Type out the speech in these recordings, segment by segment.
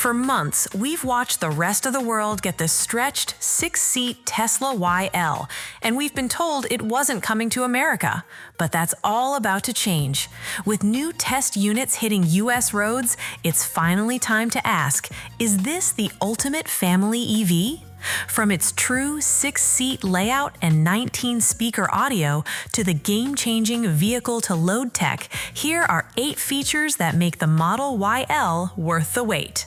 For months, we've watched the rest of the world get the stretched 6-seat Tesla YL, and we've been told it wasn't coming to America. But that's all about to change. With new test units hitting US roads, it's finally time to ask, is this the ultimate family EV? From its true 6-seat layout and 19-speaker audio to the game-changing vehicle-to-load tech, here are 8 features that make the Model YL worth the wait.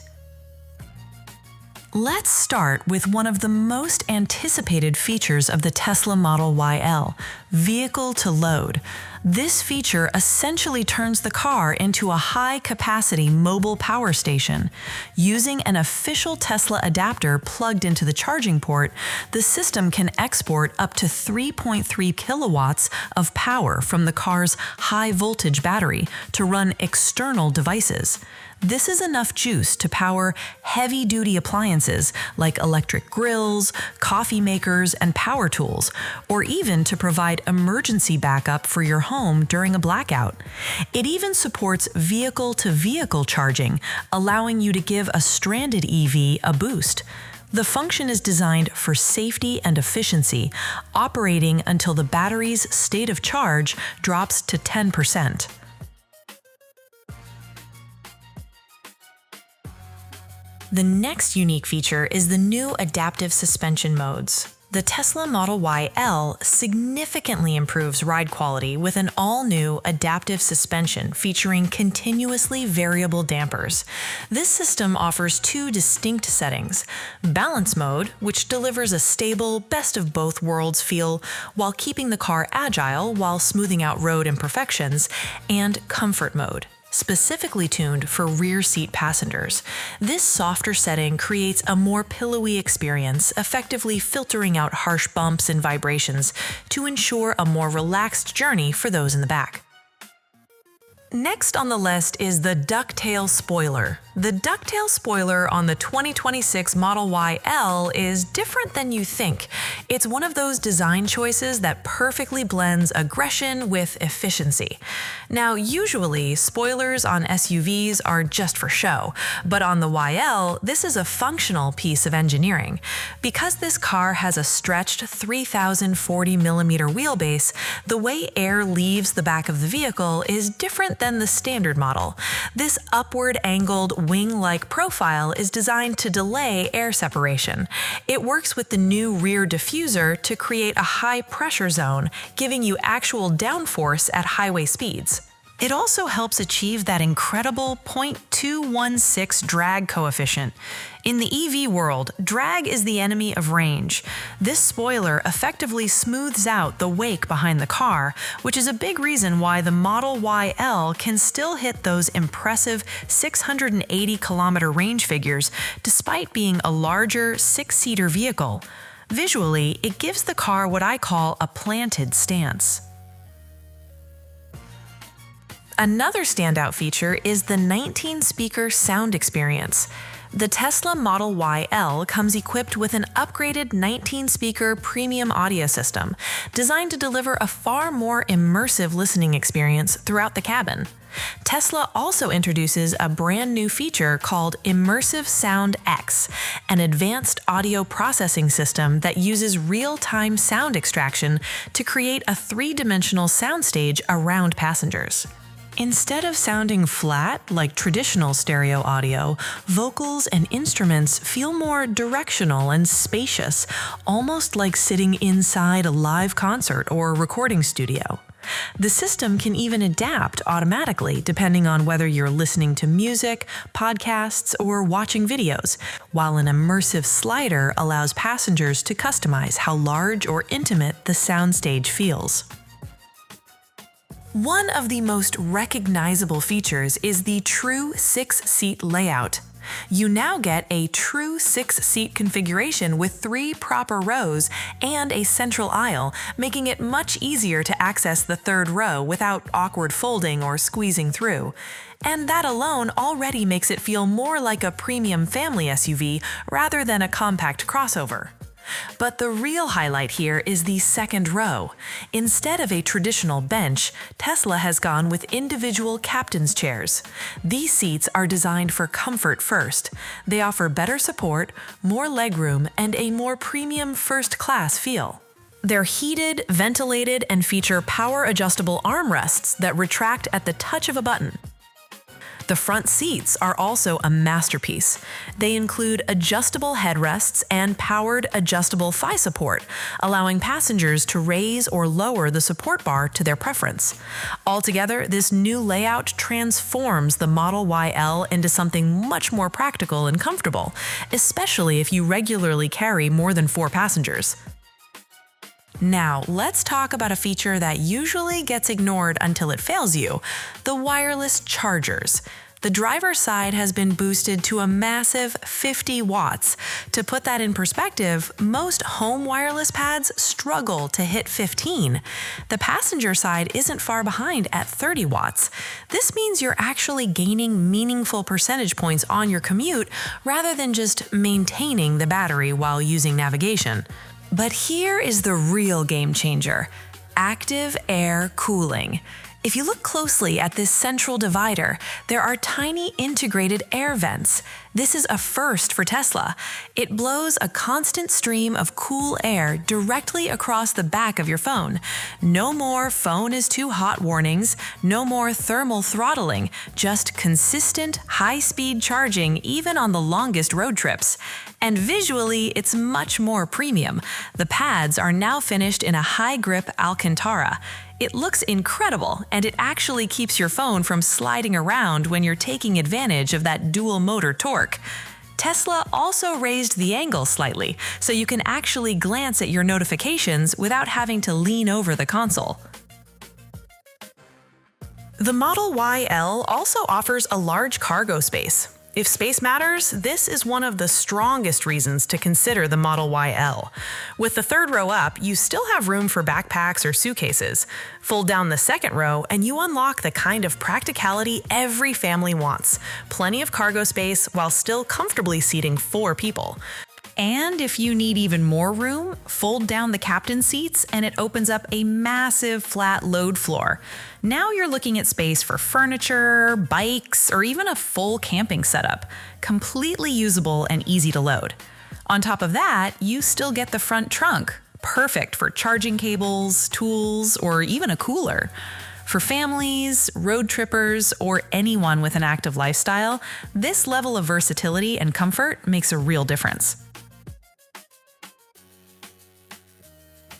Let's start with one of the most anticipated features of the Tesla Model YL, vehicle-to-load. This feature essentially turns the car into a high-capacity mobile power station. Using an official Tesla adapter plugged into the charging port, the system can export up to 3.3 kilowatts of power from the car's high-voltage battery to run external devices. This is enough juice to power heavy-duty appliances like electric grills, coffee makers, and power tools, or even to provide emergency backup for your home during a blackout. It even supports vehicle-to-vehicle charging, allowing you to give a stranded EV a boost. The function is designed for safety and efficiency, operating until the battery's state of charge drops to 10%. The next unique feature is the new adaptive suspension modes. The Tesla Model YL significantly improves ride quality with an all-new adaptive suspension featuring continuously variable dampers. This system offers 2 distinct settings: balance mode, which delivers a stable, best-of-both-worlds feel while keeping the car agile while smoothing out road imperfections, and comfort mode, specifically tuned for rear seat passengers. This softer setting creates a more pillowy experience, effectively filtering out harsh bumps and vibrations to ensure a more relaxed journey for those in the back. Next on the list is the ducktail spoiler. The ducktail spoiler on the 2026 Model YL is different than you think. It's one of those design choices that perfectly blends aggression with efficiency. Now, usually, spoilers on SUVs are just for show, but on the YL, this is a functional piece of engineering. Because this car has a stretched 3,040mm wheelbase, the way air leaves the back of the vehicle is different than the standard model. This upward-angled wing-like profile is designed to delay air separation. It works with the new rear diffuser to create a high-pressure zone, giving you actual downforce at highway speeds. It also helps achieve that incredible 0.216 drag coefficient. In the EV world, drag is the enemy of range. This spoiler effectively smooths out the wake behind the car, which is a big reason why the Model YL can still hit those impressive 680-kilometer range figures despite being a larger 6-seater vehicle. Visually, it gives the car what I call a planted stance. Another standout feature is the 19-speaker sound experience. The Tesla Model YL comes equipped with an upgraded 19-speaker premium audio system, designed to deliver a far more immersive listening experience throughout the cabin. Tesla also introduces a brand new feature called Immersive Sound X, an advanced audio processing system that uses real-time sound extraction to create a 3-dimensional soundstage around passengers. Instead of sounding flat like traditional stereo audio, vocals and instruments feel more directional and spacious, almost like sitting inside a live concert or recording studio. The system can even adapt automatically depending on whether you're listening to music, podcasts, or watching videos, while an immersive slider allows passengers to customize how large or intimate the soundstage feels. One of the most recognizable features is the true 6-seat layout. You now get a true 6-seat configuration with 3 proper rows and a central aisle, making it much easier to access the 3rd row without awkward folding or squeezing through. And that alone already makes it feel more like a premium family SUV rather than a compact crossover. But the real highlight here is the second row. Instead of a traditional bench, Tesla has gone with individual captain's chairs. These seats are designed for comfort first. They offer better support, more legroom, and a more premium first-class feel. They're heated, ventilated, and feature power-adjustable armrests that retract at the touch of a button. The front seats are also a masterpiece. They include adjustable headrests and powered adjustable thigh support, allowing passengers to raise or lower the support bar to their preference. Altogether, this new layout transforms the Model YL into something much more practical and comfortable, especially if you regularly carry more than 4 passengers. Now, let's talk about a feature that usually gets ignored until it fails you: the wireless chargers. The driver's side has been boosted to a massive 50 watts. To put that in perspective, most home wireless pads struggle to hit 15. The passenger side isn't far behind at 30 watts. This means you're actually gaining meaningful percentage points on your commute rather than just maintaining the battery while using navigation. But here is the real game changer: active air cooling. If you look closely at this central divider, there are tiny integrated air vents. This is a first for Tesla. It blows a constant stream of cool air directly across the back of your phone. No more phone is too hot warnings, no more thermal throttling, just consistent, high-speed charging even on the longest road trips. And visually, it's much more premium. The pads are now finished in a high-grip Alcantara. It looks incredible, and it actually keeps your phone from sliding around when you're taking advantage of that dual-motor torque. Tesla also raised the angle slightly, so you can actually glance at your notifications without having to lean over the console. The Model YL also offers a large cargo space. If space matters, this is one of the strongest reasons to consider the Model YL. With the third row up, you still have room for backpacks or suitcases. Fold down the second row and you unlock the kind of practicality every family wants: plenty of cargo space while still comfortably seating 4 people. And if you need even more room, fold down the captain seats and it opens up a massive flat load floor. Now you're looking at space for furniture, bikes, or even a full camping setup. Completely usable and easy to load. On top of that, you still get the front trunk, perfect for charging cables, tools, or even a cooler. For families, road trippers, or anyone with an active lifestyle, this level of versatility and comfort makes a real difference.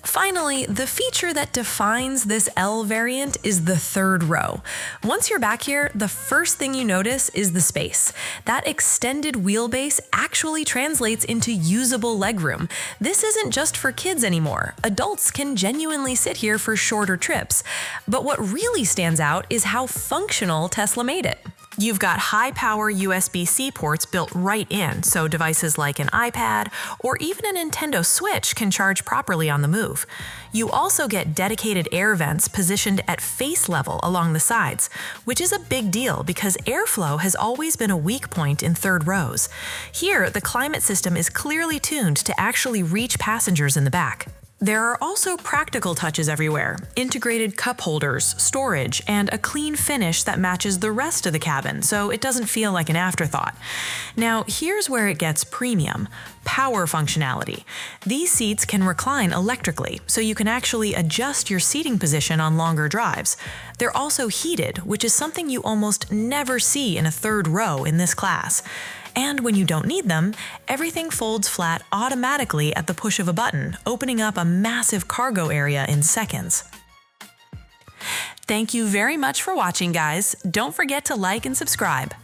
Finally, the feature that defines this L variant is the third row. Once you're back here, the first thing you notice is the space. That extended wheelbase actually translates into usable legroom. This isn't just for kids anymore. Adults can genuinely sit here for shorter trips. But what really stands out is how functional Tesla made it. You've got high-power USB-C ports built right in, so devices like an iPad or even a Nintendo Switch can charge properly on the move. You also get dedicated air vents positioned at face level along the sides, which is a big deal because airflow has always been a weak point in third rows. Here, the climate system is clearly tuned to actually reach passengers in the back. There are also practical touches everywhere: integrated cup holders, storage, and a clean finish that matches the rest of the cabin, so it doesn't feel like an afterthought. Now, here's where it gets premium: power functionality. These seats can recline electrically, so you can actually adjust your seating position on longer drives. They're also heated, which is something you almost never see in a third row in this class. And when you don't need them, everything folds flat automatically at the push of a button, opening up a massive cargo area in seconds. Thank you very much for watching, guys. Don't forget to like and subscribe.